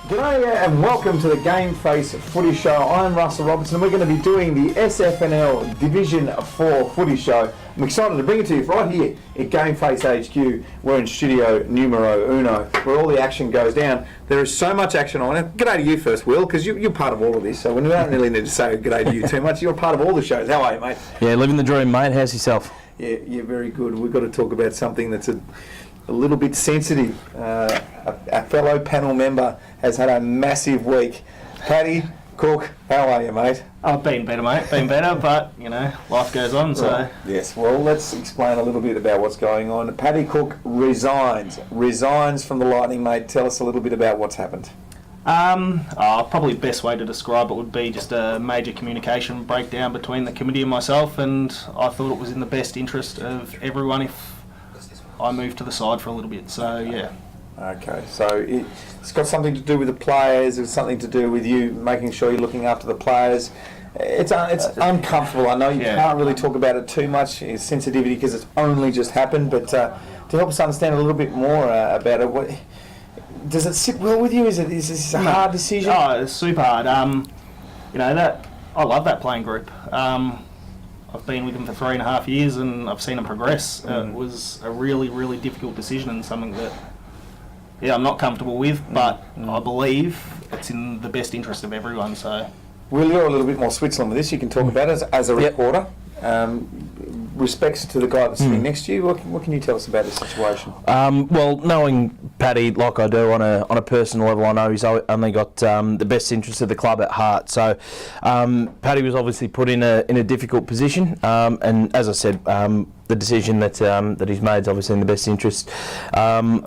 G'day and welcome to the GameFace Footy Show. I'm Russell Robertson and we're going to be doing the SFNL Division 4 Footy Show. I'm excited to bring it to you right here at GameFace HQ. We're in studio numero uno, where all the action goes down. There is so much action on it. G'day to you first, Will, because you're part of all of this, so we don't really need to say g'day to you too much. You're part of all the shows. How are you, mate? Yeah, living the dream, mate. How's yourself? Yeah, you're very good. We've got to talk about something that's a little bit sensitive. A fellow panel member has had a massive week. Paddy Cook, how are you, mate? I've been better, mate. Been better, but, you know, life goes on, so... Right. Yes, well, let's explain a little bit about what's going on. Paddy Cook resigns from the Lightning, mate. Tell us a little bit about what's happened. Probably the best way to describe it would be just a major communication breakdown between the committee and myself, and I thought it was in the best interest of everyone if I moved to the side for a little bit, so yeah. Okay, so it's got something to do with the players, it's something to do with you making sure you're looking after the players. It's uncomfortable. I know you can't really talk about it too much, it's sensitivity because it's only just happened, but to help us understand a little bit more about it, does it sit well with you? Is this a hard decision? Oh, it's super hard. You know, I love that playing group. I've been with them for 3.5 years and I've seen them progress. It was a really, really difficult decision and something that, I'm not comfortable with, but I believe it's in the best interest of everyone. So, Will, you're a little bit more Switzerland with this. You can talk about it as a reporter. Respects to the guy that's sitting next to you. What can you tell us about this situation? Well, knowing Paddy like I do on a personal level, I know he's only got the best interests of the club at heart. So Paddy was obviously put in a difficult position, and as I said, the decision that he's made is obviously in the best interest I'll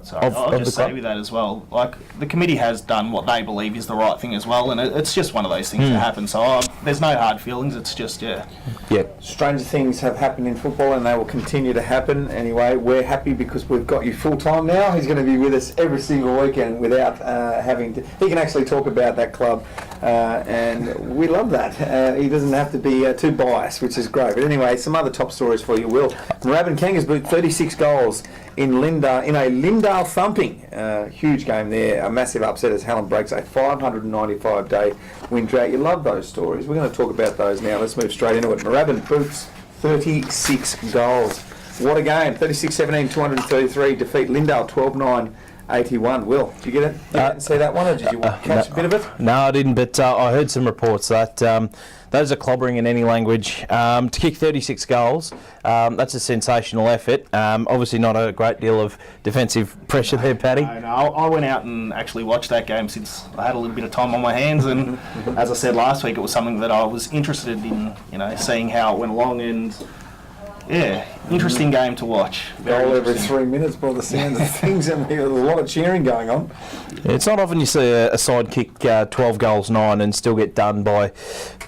just say with that as well, like the committee has done what they believe is the right thing as well, and it's just one of those things that happen. So there's no hard feelings. It's just Stranger things have happened in football, and they will continue to happen. Anyway, we're happy because we've got you full time now. He's going to be with us every single weekend without having to. He can actually talk about that club, and we love that. He doesn't have to be too biased, which is great. But anyway, some other top stories for you, Will. Moorabbin Kangas beat 36 goals in a Lindale thumping. Huge game there. A massive upset as Helen breaks a 595-day win drought. You love those stories. We're going to talk about those now. Let's move straight into it. Moorabbin boots 36 goals. What a game. 36-17, 233. Defeat Lindale 12-9. 81. Will, did you get it? You didn't see that one, or did you catch a bit of it? No, I didn't, but I heard some reports that those are clobbering in any language. To kick 36 goals, that's a sensational effort. Obviously not a great deal of defensive pressure there, Paddy. No, I went out and actually watched that game since I had a little bit of time on my hands, and as I said last week, it was something that I was interested in, seeing how it went along, and interesting game to watch. Goal every 3 minutes by the sounds of things, and there's a lot of cheering going on. It's not often you see a side kick 12 goals 9 and still get done by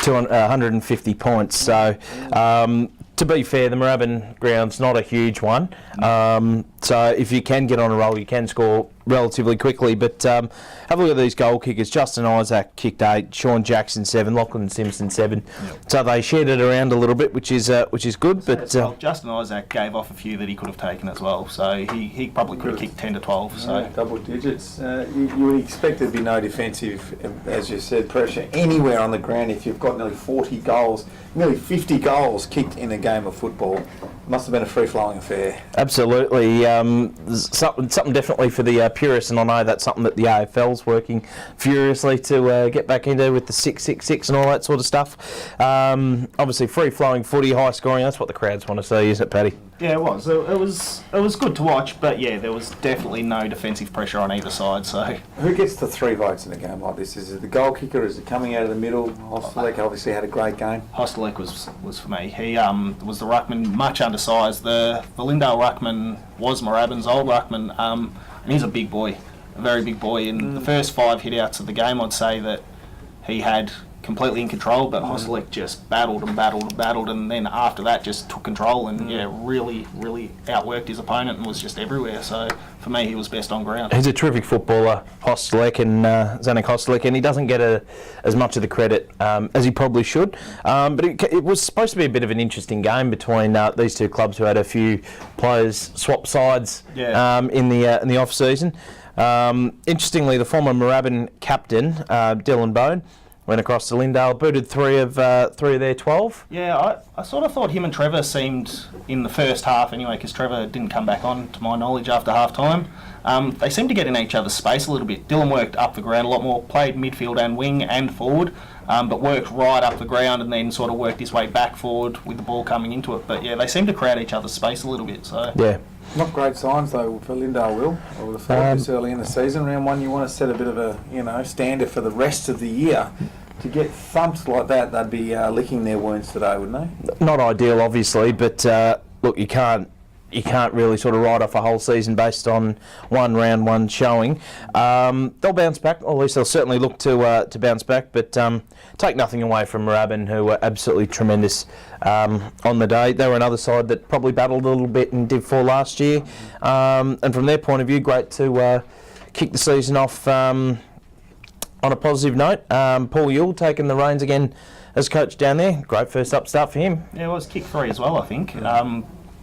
150 points. So to be fair, the Moorabbin ground's not a huge one. So if you can get on a roll, you can score relatively quickly. But have a look at these goal kickers. Justin Isaac kicked 8, Sean Jackson 7, Lachlan Simpson 7. So they shared it around a little bit, which is good. But Justin Isaac gave off a few that he could have taken as well. So he probably could have kicked 10 to 12. So double digits. You would expect there'd be no defensive, as you said, pressure anywhere on the ground if you've got nearly 40 goals, nearly 50 goals kicked in a game of football. Must have been a free-flowing affair. Absolutely. Something definitely for the purists, and I know that's something that the AFL's working furiously to get back into with the 666 and all that sort of stuff. Obviously, free-flowing footy, high-scoring, that's what the crowds want to see, isn't it, Paddy? Yeah, it was. It was good to watch, but there was definitely no defensive pressure on either side. So who gets the 3 votes in a game like this? Is it the goal kicker? Is it coming out of the middle? Hostelek obviously had a great game. Hostelek was for me. He was the ruckman, much undersized. The Lindale ruckman was Moorabbin's old ruckman, and he's a big boy, a very big boy. In the first 5 hit-outs of the game, I'd say that he had completely in control, but Hostelek just battled, and then after that just took control and really outworked his opponent and was just everywhere. So for me, he was best on ground. He's a terrific footballer, Hostelek, and Zanek Hostelek, and he doesn't get as much of the credit as he probably should. But it was supposed to be a bit of an interesting game between these two clubs who had a few players swap sides in the off season. Interestingly, the former Moorabbin captain, Dylan Bone, went across to Lindale, booted three of their 12. Yeah, I sort of thought him and Trevor seemed, in the first half anyway, because Trevor didn't come back on, to my knowledge, after half-time. They seemed to get in each other's space a little bit. Dylan worked up the ground a lot more, played midfield and wing and forward, but worked right up the ground and then sort of worked his way back forward with the ball coming into it. But yeah, they seemed to crowd each other's space a little bit. So Yeah. Not great signs though for Lindale, Will. I would have thought this early in the season, round one, you want to set a bit of a standard for the rest of the year. To get thumped like that, they'd be licking their wounds today, wouldn't they? Not ideal, obviously, but look, you can't really sort of write off a whole season based on one round one showing. They'll bounce back, or at least they'll certainly look to bounce back, but take nothing away from Moorabbin, who were absolutely tremendous on the day. They were another side that probably battled a little bit in Div 4 last year, and from their point of view, great to kick the season off on a positive note. Paul Yule taking the reins again as coach down there. Great first up start for him. yeah, it was kick 3 as well, I think.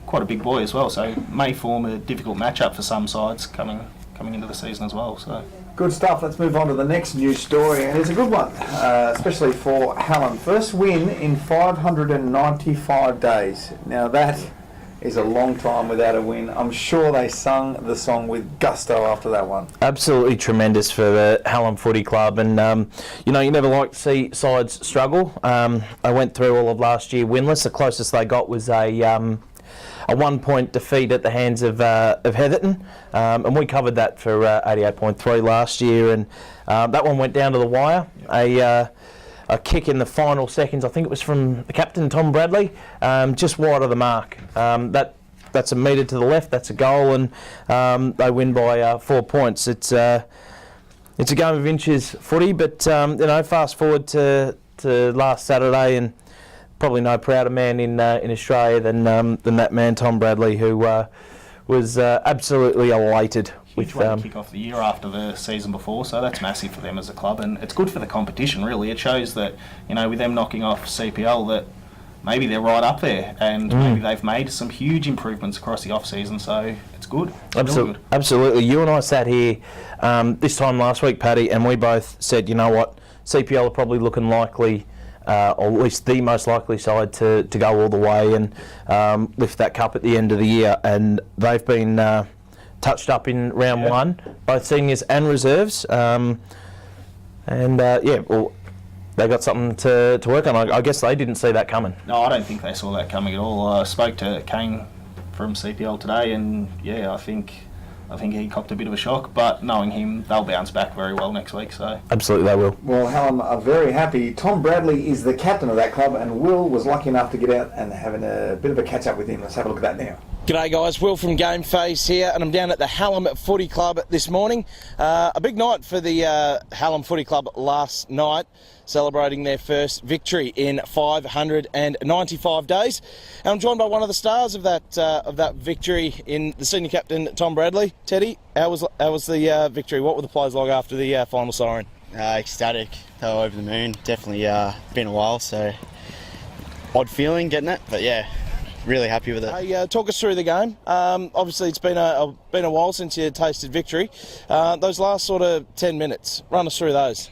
Quite a big boy as well, so may form a difficult matchup for some sides coming into the season as well. So Good stuff. Let's move on to the next news story, and it's a good one, especially for Hallam. First win in 595 days. Now that is a long time without a win. I'm sure they sung the song with gusto after that one. Absolutely tremendous for the Hallam Footy Club, and you never like to see sides struggle. I went through all of last year winless. The closest they got was a 1-point defeat at the hands of Heatherton, and we covered that for 88.3 last year, and that one went down to the wire. A kick in the final seconds, I think it was from the captain, Tom Bradley, just wide of the mark. That's a metre to the left, that's a goal, and they win by 4 points. It's a game of inches footy, but fast forward to last Saturday, and probably no prouder man in Australia than that man, Tom Bradley, who was absolutely elated. Huge way to kick off the year after the season before, so that's massive for them as a club, and it's good for the competition, really. It shows that, with them knocking off CPL, that maybe they're right up there, and maybe they've made some huge improvements across the off-season, so it's good. It's really good. Absolutely. You and I sat here this time last week, Paddy, and we both said, you know what, CPL are probably looking likely, or at least the most likely side to go all the way and lift that cup at the end of the year, and they've been touched up in round one, both seniors and reserves, well, they got something to work on. I guess they didn't see that coming. No, I don't think they saw that coming at all. I spoke to Kane from CPL today, and I think he copped a bit of a shock, but knowing him, they'll bounce back very well next week. So absolutely they will. Well, Hallam are very happy. Tom Bradley is the captain of that club, and Will was lucky enough to get out and having a bit of a catch up with him. Let's have a look at that now. G'day guys, Will from GameFace here, and I'm down at the Hallam Footy Club this morning. A big night for the Hallam Footy Club last night, celebrating their first victory in 595 days. And I'm joined by one of the stars of that victory, in the senior captain, Tom Bradley. Teddy, how was the victory? What were the players like after the final siren? Ecstatic. They were over the moon. Definitely been a while, so odd feeling getting it, but yeah. Really happy with it. Hey, talk us through the game. Obviously, it's been a while since you tasted victory. Those last sort of 10 minutes, run us through those.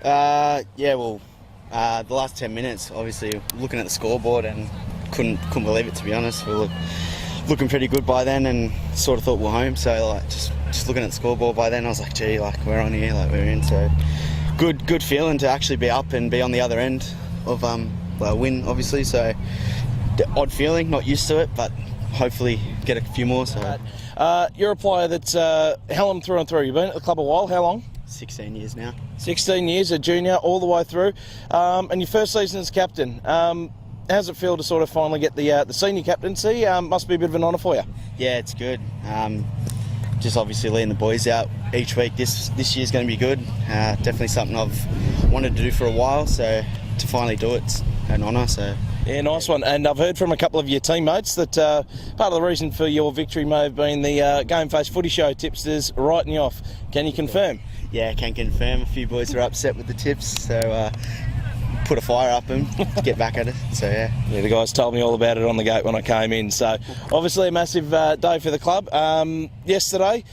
The last 10 minutes, obviously, looking at the scoreboard and couldn't believe it, to be honest. We were looking pretty good by then, and sort of thought we're home. So just looking at the scoreboard by then, I was like, gee, we're on here, we're in. So good feeling to actually be up and be on the other end of a win, obviously. So. Odd feeling, not used to it, but hopefully get a few more. So, you're a player that's Hallam through and through. You've been at the club a while. How long? 16 years now. 16 years, a junior, all the way through. And your first season as captain. How does it feel to sort of finally get the senior captaincy? Must be a bit of an honour for you. Yeah, it's good. Just obviously leading the boys out each week. This year's going to be good. Definitely something I've wanted to do for a while. So to finally do it's an honour. So. Yeah, nice one. And I've heard from a couple of your teammates that part of the reason for your victory may have been the GameFace Footy Show tipsters writing you off. Can you confirm? Yeah, can confirm. A few boys are upset with the tips, so put a fire up them to get back at it. So yeah. Yeah, the guys told me all about it on the gate when I came in. So obviously a massive day for the club. Yesterday,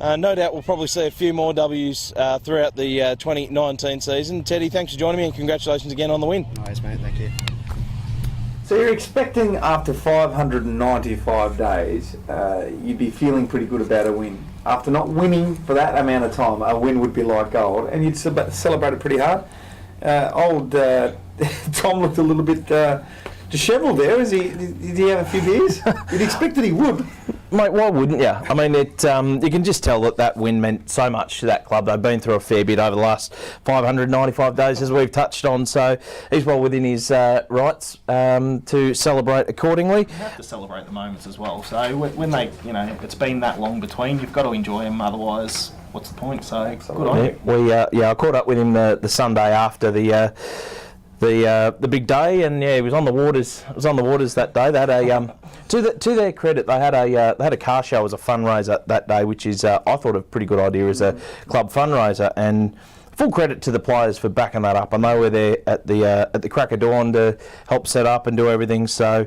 No doubt we'll probably see a few more W's throughout the 2019 season. Teddy, thanks for joining me and congratulations again on the win. Nice, mate. Thank you. So you're expecting after 595 days, you'd be feeling pretty good about a win. After not winning for that amount of time, a win would be like gold, and you'd celebrate it pretty hard. Old Tom looked a little bit dishevelled there. Did he have a few beers? You'd expect that he would. Mate, why wouldn't you? I mean, you can just tell that win meant so much to that club. They've been through a fair bit over the last 595 days, as we've touched on, so he's well within his rights to celebrate accordingly. You have to celebrate the moments as well. So when they, it's been that long between, you've got to enjoy them, otherwise what's the point? So good on you. I caught up with him the Sunday after the big day, and he was on the waters. It was on the waters that day. They had to their credit, they had a car show as a fundraiser that day, which is I thought a pretty good idea as a club fundraiser. And full credit to the players for backing that up. I know we're there at the crack of dawn to help set up and do everything. So.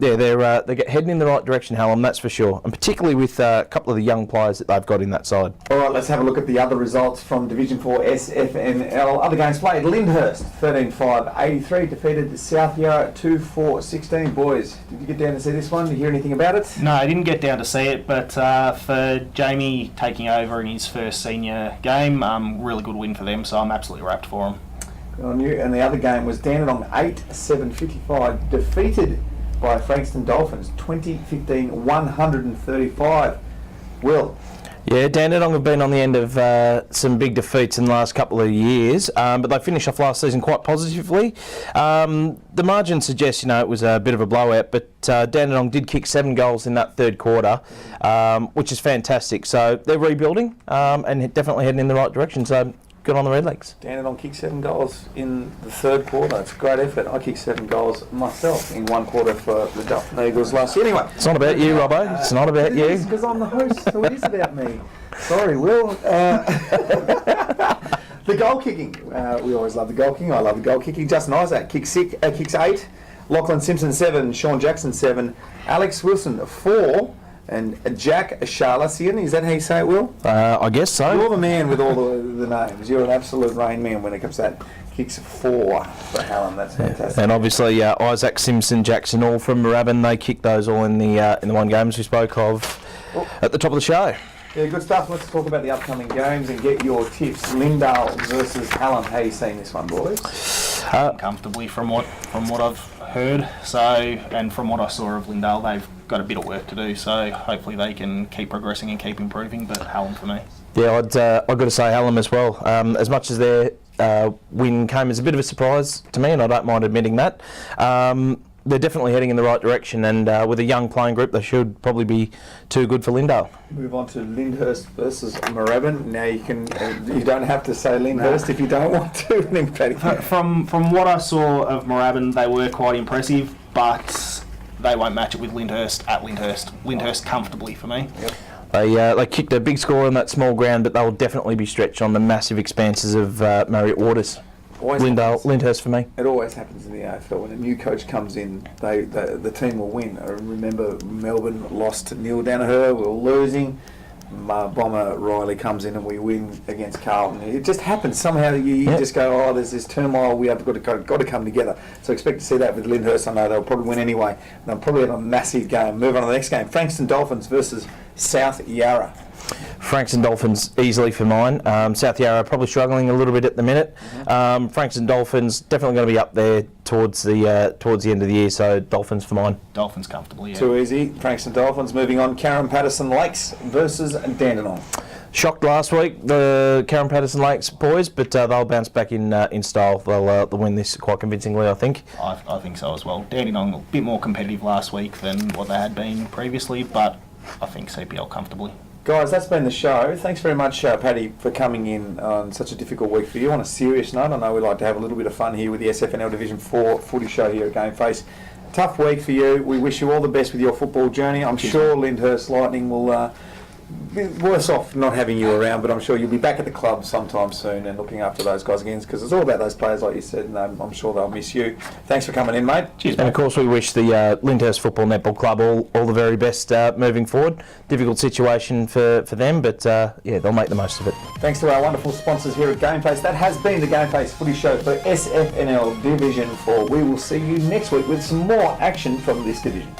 They're heading in the right direction, Hallam, that's for sure, and particularly with a couple of the young players that they've got in that side. All right, let's have a look at the other results from Division 4 SFNL. Other games played. Lyndhurst 13-5-83 defeated South Yarra 2-4-16. Boys, did you get down to see this one? Did you hear anything about it? No, I didn't get down to see it, but for Jamie taking over in his first senior game, really good win for them, so I'm absolutely wrapped for him. Good on you. And the other game was Dandenong 8-7-55 defeated by Frankston Dolphins 20-15-135. Will? Yeah, Dandenong have been on the end of some big defeats in the last couple of years, but they finished off last season quite positively. The margin suggests, it was a bit of a blowout, but Dandenong did kick 7 goals in that third quarter, which is fantastic. So they're rebuilding and definitely heading in the right direction. So good on the Redlegs. Dandenong kicked 7 goals in the third quarter. It's a great effort. I kicked 7 goals myself in one quarter for the Dolphin Eagles last year. Anyway. It's not about you, Robbo. It's not about you. It's because I'm the host, so it is about me. Sorry, Will. The goal kicking. We always love the goal kicking. I love the goal kicking. Justin Isaac kicks 8. Lachlan Simpson 7. Sean Jackson 7. Alex Wilson 4. And Jack Charlesian, is that how you say it, Will? I guess so. You're the man with all the names. You're an absolute rain man when it comes to that. Kicks 4 for Hallam. That's fantastic. And obviously Isaac, Simpson, Jackson, all from Moorabbin. They kicked those all in the one games we spoke of at the top of the show. Yeah, good stuff. Let's talk about the upcoming games and get your tips. Lindale versus Hallam. How are you seeing this one, boys? Comfortably from what I've heard. So, and from what I saw of Lindale, they've got a bit of work to do. So hopefully they can keep progressing and keep improving. But Hallam for me. Yeah, I've got to say Hallam as well. As much as their win came as a bit of a surprise to me, and I don't mind admitting that. They're definitely heading in the right direction, and with a young playing group, they should probably be too good for Lindale. Move on to Lyndhurst versus Moorabbin. Now you don't have to say Lyndhurst if you don't want to. From what I saw of Moorabbin, they were quite impressive, but they won't match it with Lyndhurst at Lyndhurst. Lyndhurst comfortably for me. Yep. They kicked a big score on that small ground, but they'll definitely be stretched on the massive expanses of Marriott Waters. Lyndhurst for me. It always happens in the AFL. When a new coach comes in, the team will win. I remember Melbourne lost to Neil Danaher. We were losing. Bomber Riley comes in and we win against Carlton. It just happens somehow. You just go, there's this turmoil. We have got to come together. So expect to see that with Lyndhurst. I know they'll probably win anyway. They'll probably have a massive game. Move on to the next game. Frankston Dolphins versus South Yarra. Frankston Dolphins easily for mine. South Yarra probably struggling a little bit at the minute. Frankston Dolphins definitely going to be up there towards the end of the year. So Dolphins for mine. Dolphins comfortably. Yeah. Too easy. Frankston Dolphins. Moving on. Karen Patterson Lakes versus Dandenong. Shocked last week, the Karen Patterson Lakes boys, but they'll bounce back in style. They'll win this quite convincingly, I think. I think so as well. Dandenong a bit more competitive last week than what they had been previously, but I think CPL comfortably. Guys, that's been the show. Thanks very much, Paddy, for coming in on such a difficult week for you. On a serious note, I know we like to have a little bit of fun here with the SFNL Division 4 footy show here at GameFace. Tough week for you. We wish you all the best with your football journey. I'm sure Lyndhurst Lightning will worse off not having you around, but I'm sure you'll be back at the club sometime soon and looking after those guys again, because it's all about those players, like you said, and I'm sure they'll miss you. Thanks for coming in, mate. Cheers, And of course, we wish the Lyndhurst Football Netball Club all the very best moving forward. Difficult situation for them, but yeah, they'll make the most of it. Thanks to our wonderful sponsors here at GameFace. That has been the GameFace Footy Show for SFNL Division 4. We will see you next week with some more action from this division.